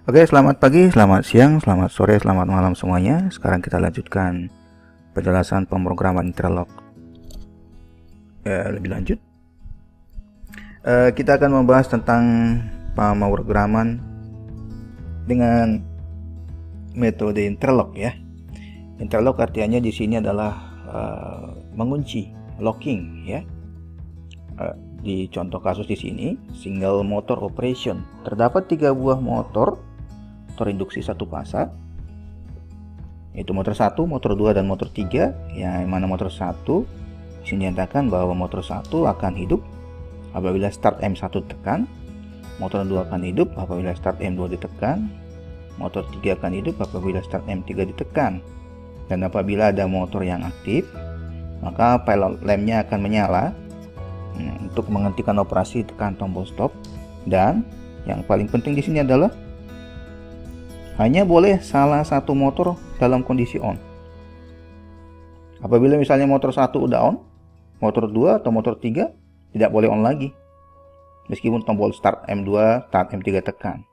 Oke, selamat pagi, selamat siang, selamat sore, selamat malam semuanya. Sekarang kita lanjutkan penjelasan pemrograman interlock lebih lanjut. Kita akan membahas tentang pemrograman dengan metode interlock ya. Interlock artinya di sini adalah mengunci, locking ya. Di contoh kasus di sini, single motor operation. Terdapat 3 buah motor induksi satu fasa, yaitu motor 1, motor 2, dan motor 3. Yang mana motor 1 dinyatakan bahwa motor 1 akan hidup apabila start M1 ditekan, motor 2 akan hidup apabila start M2 ditekan, motor 3 akan hidup apabila start M3 ditekan. Dan apabila ada motor yang aktif, maka pilot lampnya akan menyala untuk menghentikan operasi, tekan tombol stop. Dan yang paling penting di sini adalah hanya boleh salah satu motor dalam kondisi on. Apabila misalnya motor 1 udah on, motor 2 atau motor 3 tidak boleh on lagi, meskipun tombol start M2, start M3 tekan.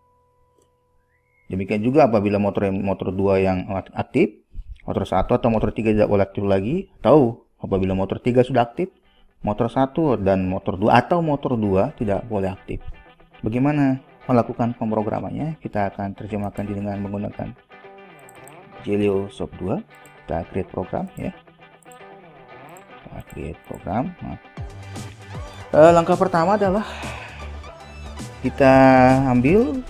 Demikian juga apabila motor 2 yang aktif, motor 1 atau motor 3 tidak boleh aktif lagi. Atau apabila motor 3 sudah aktif, motor 1 dan motor 2 atau motor 2 tidak boleh aktif. Bagaimana melakukan pemrogramannya? Kita akan terjemahkan dengan menggunakan Jelio Shop 2. Kita create program ya. Kita create program. Langkah pertama adalah kita ambil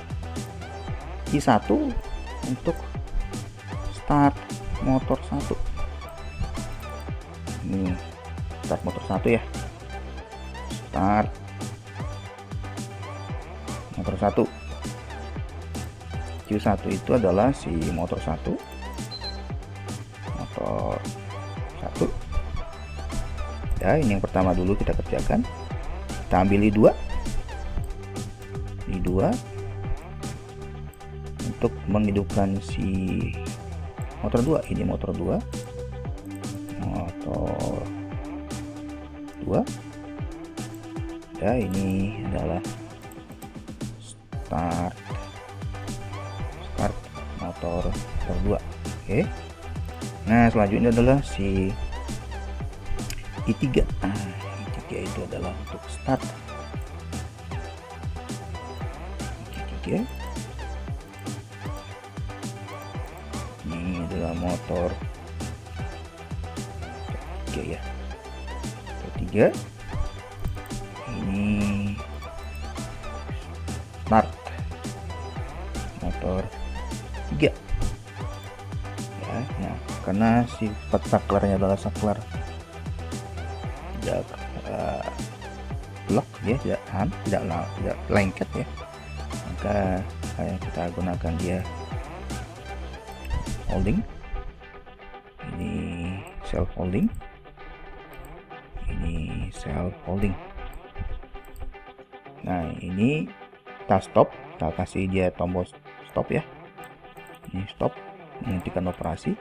I1 untuk start motor 1. Ini start motor 1 ya. Start motor 1. Q1 itu adalah si motor 1. Motor 1. Ya, ini yang pertama dulu kita kerjakan. Kita ambil I2. I2 untuk menghidupkan si motor 2. Ini motor 2. Motor 2. Ya, ini adalah start motor 2. Oke. Nah, selanjutnya adalah si I3. I3 itu adalah untuk start I3. Ini adalah motor 3 ya. Motor 3. Ini start motor 3 ya. Nah, karena sifat saklarnya adalah saklar tidak lock ya, tidak lengket ya, maka kita gunakan dia holding. Ini self holding, ini self holding. Nah, ini kita stop, kita kasih dia tombol stop ya. Ini stop, menghentikan operasi.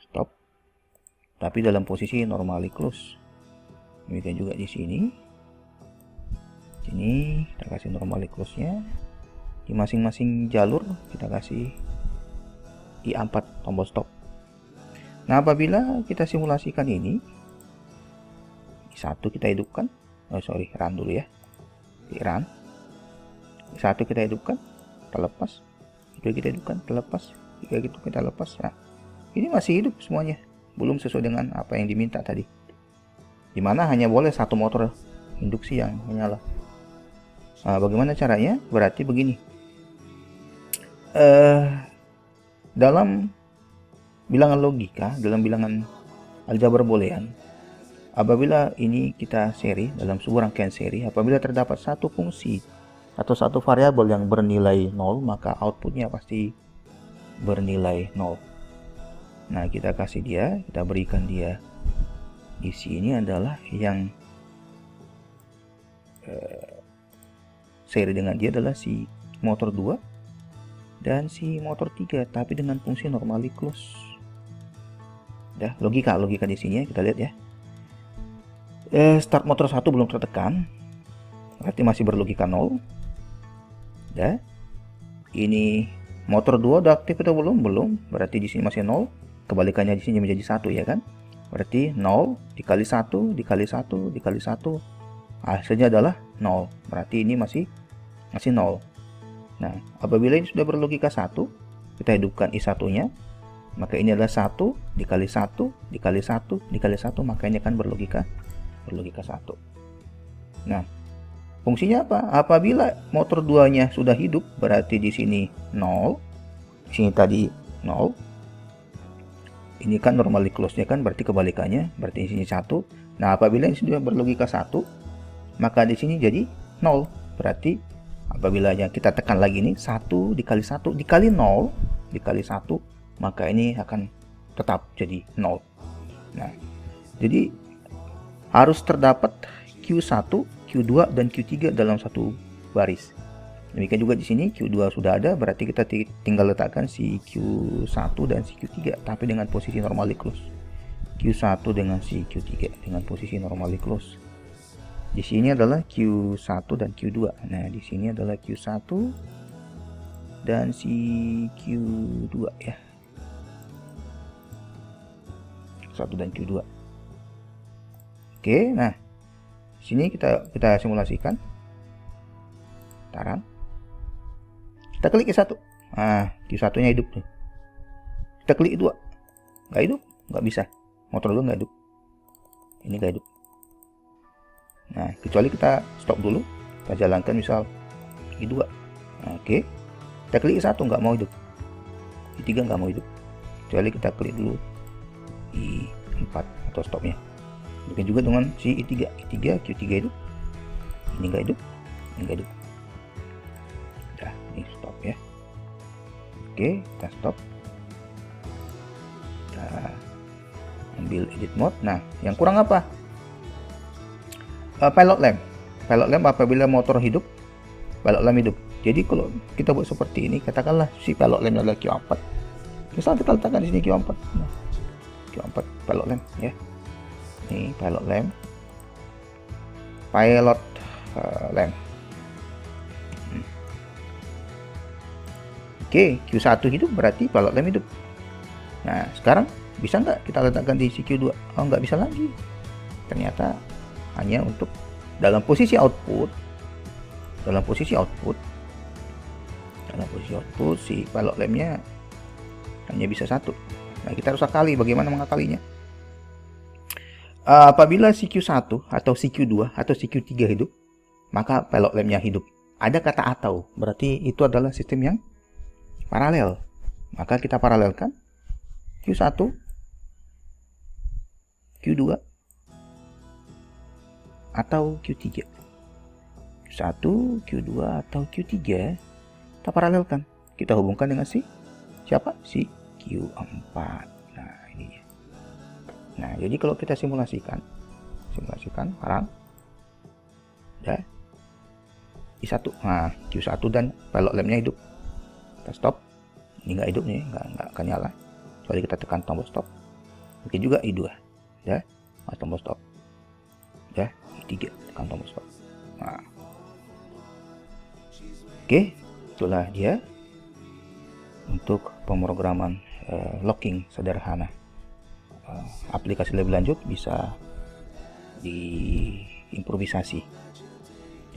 Stop. Tapi dalam posisi normally close. Demikian juga di sini. Sini kita kasih normally close-nya. Di masing-masing jalur kita kasih I4 tombol stop. Nah, apabila kita simulasikan ini, I1 kita hidupkan. Run dulu ya. Run. I1 kita hidupkan, kita lepas. I2 kita hidupkan, kita lepas. I3 gitu kita lepas. Nah, ini masih hidup semuanya. Belum sesuai dengan apa yang diminta tadi. Dimana hanya boleh satu motor induksi yang menyala. Nah, bagaimana caranya? Berarti begini. Dalam bilangan logika, dalam bilangan aljabar boolean, apabila ini kita seri dalam sebuah rangkaian seri, apabila terdapat satu fungsi atau satu variabel yang bernilai 0, maka outputnya pasti bernilai 0. Nah, kita kasih dia, kita berikan dia di sini adalah yang seri dengan dia adalah si motor 2 dan si motor 3, tapi dengan fungsi normally close. Ya, logika di sini ya, kita lihat ya. Start motor 1 belum tertekan, berarti masih berlogika 0. Ya. ini motor 2 udah aktif atau belum? Belum. Berarti di sini masih 0. Kebalikannya di sini menjadi 1 ya kan? Berarti 0 dikali 1 dikali 1 dikali 1. Hasilnya adalah 0. Berarti ini masih 0. Nah, apabila ini sudah berlogika 1, kita hidupkan I1-nya, maka ini adalah 1 dikali 1 dikali 1 dikali 1, maka ini akan berlogika 1. Nah, fungsinya apa? Apabila motor 2-nya sudah hidup, berarti di sini 0, di sini tadi 0. Ini kan normally close-nya kan, berarti kebalikannya, berarti di sini 1. Nah, apabila ini sudah berlogika 1, maka di sini jadi 0. Berarti apabila kita tekan lagi ini 1 dikali 1 dikali 0 dikali 1, maka ini akan tetap jadi 0. Nah, jadi harus terdapat Q1, Q2 dan Q3 dalam satu baris. Demikian juga di sini Q2 sudah ada, berarti kita tinggal letakkan si Q1 dan si Q3 tapi dengan posisi normally close. Q1 dengan si Q3 dengan posisi normally close. Di sini adalah Q1 dan Q2. Nah, di sini adalah Q1 dan si Q2 ya. Q1 dan Q2. Oke, nah. Sini kita simulasikan. Taran. Kita klik Q1. Nah, Q1-nya hidup tuh. Kita klik I2. Nggak hidup, nggak bisa. Motor dulu nggak hidup. Ini nggak hidup. Nah, kecuali kita stop dulu, kita jalankan misal I2. Nah, oke. Kita klik I1 nggak mau hidup. I3 nggak mau hidup. Kecuali kita klik dulu I4 atau stopnya. Demikian juga dengan si I3. I3, Q3 hidup. Ini nggak hidup. Ini nggak hidup. Udah, ini stop ya. Oke, kita stop. Kita ambil edit mode. Nah, yang kurang apa? Pilot lamp. Pilot lamp apabila motor hidup, pilot lamp hidup. Jadi kalau kita buat seperti ini, katakanlah si pilot lamp adalah Q4. Misal kita letakkan di sini Q4. Nah, Q4 pilot lamp ya. Ini pilot lamp. Pilot lamp. Oke, Q1 hidup berarti pilot lamp hidup. Nah, sekarang bisa nggak kita letakkan di Q2? Oh, nggak bisa lagi. Ternyata hanya untuk dalam posisi output si pilot lampnya hanya bisa 1. Nah, kita harus akali. Bagaimana mengakalinya? Apabila si Q1 atau si Q2 atau si Q3 hidup, maka pilot lampnya hidup. Ada kata atau, berarti itu adalah sistem yang paralel. Maka kita paralelkan Q1, Q2 atau Q3. Q1, Q2 atau Q3 kita paralelkan. Kita hubungkan dengan siapa? Si Q4. Nah, ini dia. Nah, jadi kalau kita simulasikan sekarang ya I1. Nah, Q1 dan pilot lampnya hidup. Kita stop. Ini nggak hidup nih, nggak akan nyala. Kecuali kita tekan tombol stop. Mungkin juga I2 ya, tombol stop. Ya, I3 tekan tombol stop. Nah. Oke, itulah dia untuk pemrograman locking sederhana. Aplikasi lebih lanjut bisa diimprovisasi.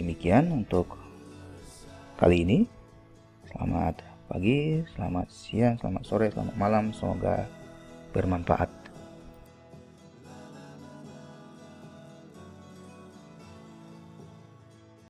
Demikian untuk kali ini. Selamat pagi, selamat siang, selamat sore, selamat malam. Semoga bermanfaat.